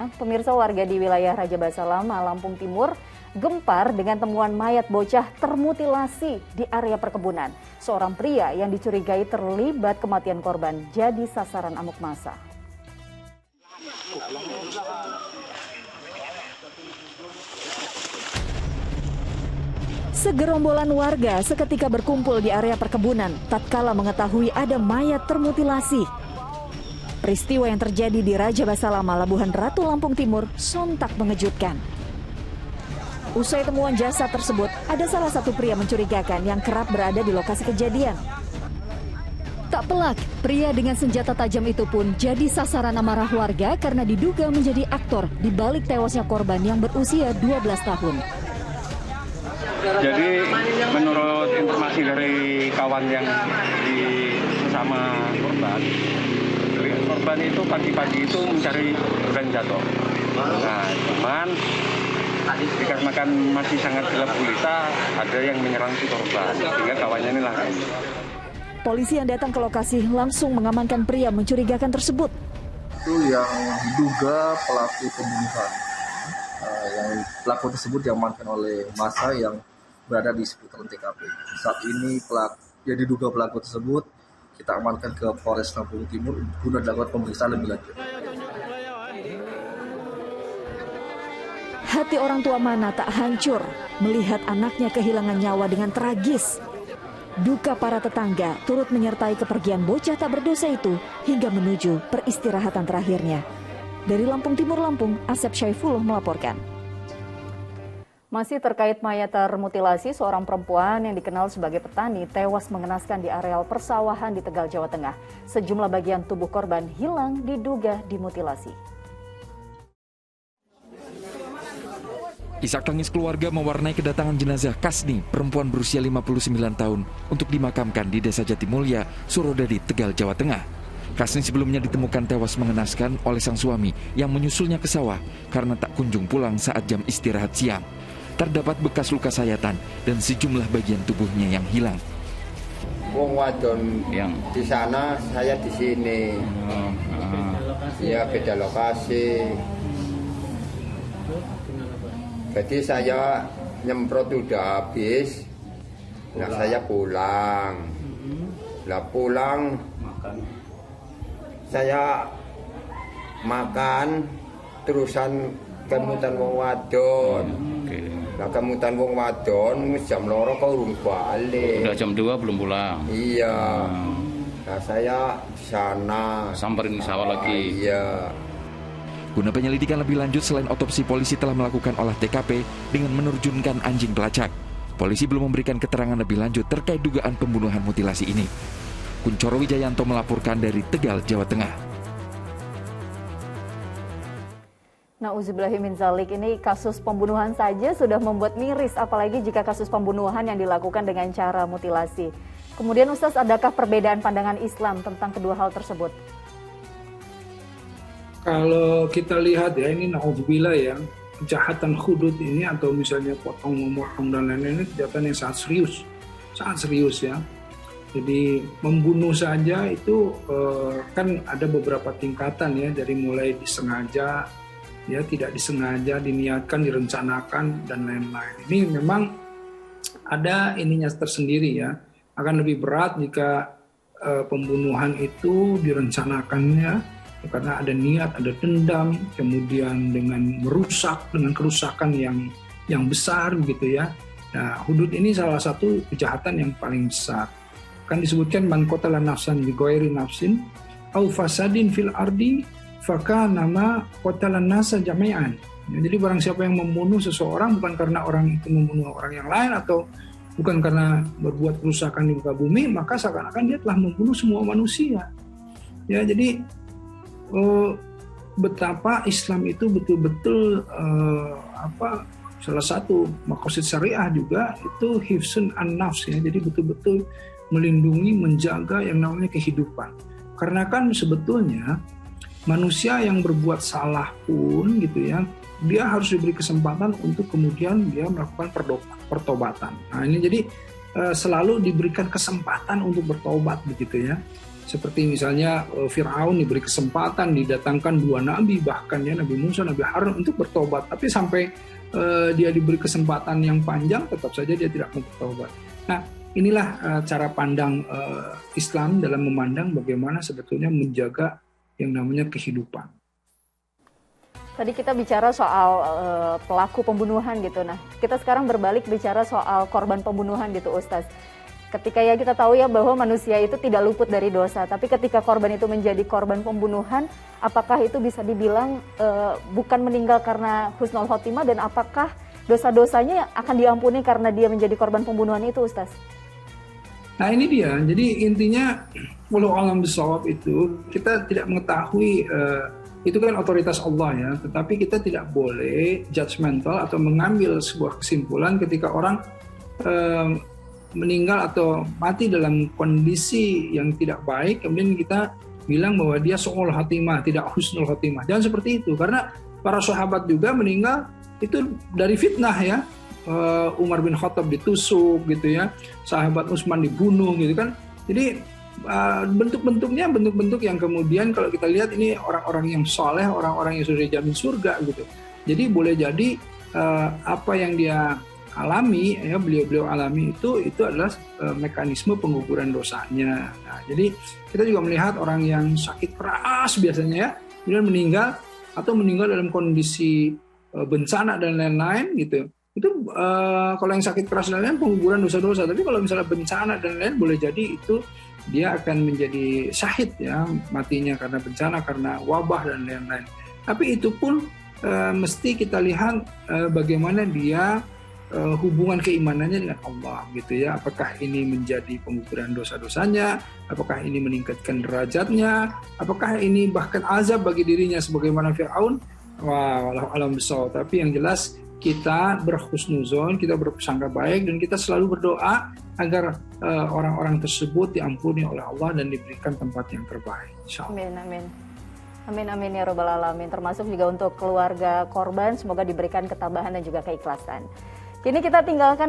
Pemirsa, warga di wilayah Raja Basalama, Lampung Timur gempar dengan temuan mayat bocah termutilasi di area perkebunan. Seorang pria yang dicurigai terlibat kematian korban jadi sasaran amuk massa. Segerombolan warga seketika berkumpul di area perkebunan tatkala mengetahui ada mayat termutilasi. Peristiwa yang terjadi di Raja Basalama, Labuhan Ratu, Lampung Timur sontak mengejutkan. Usai temuan jasad tersebut, ada salah satu pria mencurigakan yang kerap berada di lokasi kejadian. Tak pelak, pria dengan senjata tajam itu pun jadi sasaran amarah warga karena diduga menjadi aktor di balik tewasnya korban yang berusia 12 tahun. Jadi menurut informasi dari kawan yang sama korban itu pagi-pagi itu mencari durian jatuh. Nah, cuman dikarenakan masih sangat gelap gulita, ada yang menyerang si korban, sehingga kawannya ini lari. Polisi yang datang ke lokasi langsung mengamankan pria mencurigakan tersebut. Itu yang diduga pelaku pembunuhan. Yang pelaku tersebut diamankan oleh massa yang berada di seputaran TKP. Saat ini yang diduga pelaku tersebut kita amankan ke Polres Lampung Timur guna dilakukan pemeriksaan lebih lanjut. Hati orang tua mana tak hancur melihat anaknya kehilangan nyawa dengan tragis. Duka para tetangga turut menyertai kepergian bocah tak berdosa itu hingga menuju peristirahatan terakhirnya. Dari Lampung Timur, Lampung, Asep Syaifullah melaporkan. Masih terkait mayat termutilasi, seorang perempuan yang dikenal sebagai petani tewas mengenaskan di areal persawahan di Tegal, Jawa Tengah. Sejumlah bagian tubuh korban hilang diduga dimutilasi. Isak tangis keluarga mewarnai kedatangan jenazah Kasni, perempuan berusia 59 tahun, untuk dimakamkan di Desa Jatimulya, Surodadi, Tegal, Jawa Tengah. Kasni sebelumnya ditemukan tewas mengenaskan oleh sang suami yang menyusulnya ke sawah karena tak kunjung pulang saat jam istirahat siang. Terdapat bekas luka sayatan dan sejumlah bagian tubuhnya yang hilang. Wong wadon yang di sana, saya di sini. Ya, beda lokasi. Jadi saya nyemprot udah habis. Nah, saya pulang. Lah pulang saya makan terusan kemutan wong wadon. Nah, kemutan wong wadon jam 2 kau urung balik. Udah jam 2 belum pulang. Iya. Nah, saya di sana samperin sawah lagi. Iya. Guna penyelidikan lebih lanjut, selain otopsi, polisi telah melakukan olah TKP dengan menerjunkan anjing pelacak. Polisi belum memberikan keterangan lebih lanjut terkait dugaan pembunuhan mutilasi ini. Kuncoro Wijayanto melaporkan dari Tegal, Jawa Tengah. Nauzubillahi min dzalik, ini kasus pembunuhan saja sudah membuat miris, apalagi jika kasus pembunuhan yang dilakukan dengan cara mutilasi. Kemudian Ustaz, adakah perbedaan pandangan Islam tentang kedua hal tersebut? Kalau kita lihat ya, ini nauzubillah ya, kejahatan hudud ini atau misalnya potong-memotong dan lain-lain, ini kejahatan yang sangat serius ya. Jadi membunuh saja itu kan ada beberapa tingkatan ya, dari mulai disengaja, ya tidak disengaja, diniatkan, direncanakan dan lain-lain. Ini memang ada ininya tersendiri ya. Akan lebih berat jika pembunuhan itu direncanakannya karena ada niat, ada dendam, kemudian dengan merusak, dengan kerusakan yang besar gitu ya. Nah, hudud ini salah satu kejahatan yang paling besar. Kan disebutkan man qatala nafsan bi ghairi nafsin au fasadin fil ardi fakana ma qatala nasa jami'an. Jadi barang siapa yang membunuh seseorang bukan karena orang itu membunuh orang yang lain atau bukan karena berbuat kerusakan di muka bumi, maka seakan-akan dia telah membunuh semua manusia. Ya, jadi betapa Islam itu betul-betul salah satu maqasid syariah juga itu hifzun an-nafs ya. Jadi betul-betul melindungi, menjaga yang namanya kehidupan. Karena kan sebetulnya manusia yang berbuat salah pun gitu ya, dia harus diberi kesempatan untuk kemudian dia melakukan pertobatan. Nah, ini jadi selalu diberikan kesempatan untuk bertobat begitu ya. Seperti misalnya Fir'aun diberi kesempatan didatangkan 2 nabi, bahkan ya Nabi Musa, Nabi Harun untuk bertobat. Tapi sampai dia diberi kesempatan yang panjang, tetap saja dia tidak mau bertobat. Nah, inilah cara pandang Islam dalam memandang bagaimana sebetulnya menjaga yang namanya kehidupan. Tadi kita bicara soal pelaku pembunuhan gitu. Nah, kita sekarang berbalik bicara soal korban pembunuhan gitu, Ustaz. Ketika ya kita tahu ya bahwa manusia itu tidak luput dari dosa, tapi ketika korban itu menjadi korban pembunuhan, apakah itu bisa dibilang bukan meninggal karena husnul khotimah, dan apakah dosa-dosanya akan diampuni karena dia menjadi korban pembunuhan itu, Ustaz? Nah ini dia, jadi intinya walau alam bisawab itu kita tidak mengetahui, itu kan otoritas Allah ya, tetapi kita tidak boleh judgmental atau mengambil sebuah kesimpulan ketika orang meninggal atau mati dalam kondisi yang tidak baik, kemudian kita bilang bahwa dia su'ul khotimah, tidak husnul khotimah. Jangan seperti itu, karena para sahabat juga meninggal itu dari fitnah ya. Umar bin Khattab ditusuk gitu ya, sahabat Utsman dibunuh gitu kan. Jadi bentuk-bentuknya bentuk-bentuk yang kemudian kalau kita lihat ini orang-orang yang soleh, orang-orang yang sudah dijamin surga gitu. Jadi boleh jadi apa yang dia alami ya, beliau alami itu adalah mekanisme pengguguran dosanya. Nah, jadi kita juga melihat orang yang sakit keras biasanya ya, kemudian meninggal atau meninggal dalam kondisi bencana dan lain-lain gitu. Itu kalau yang sakit keras dan lain-lain pengguguran dosa-dosa. Tapi kalau misalnya bencana dan lain-lain boleh jadi itu dia akan menjadi syahid ya, matinya karena bencana, karena wabah dan lain-lain. Tapi itu pun mesti kita lihat bagaimana dia hubungan keimanannya dengan Allah gitu ya. Apakah ini menjadi pengguguran dosa-dosanya, apakah ini meningkatkan derajatnya, apakah ini bahkan azab bagi dirinya sebagaimana Fir'aun. Wallahu a'lam bishawab. Tapi yang jelas kita berhusnuzon, kita berprasangka baik, dan kita selalu berdoa agar orang-orang tersebut diampuni oleh Allah dan diberikan tempat yang terbaik. Insyaallah. Amin, amin. Amin, amin ya Rabbal Alamin. Termasuk juga untuk keluarga korban, semoga diberikan ketabahan dan juga keikhlasan. Kini kita tinggalkan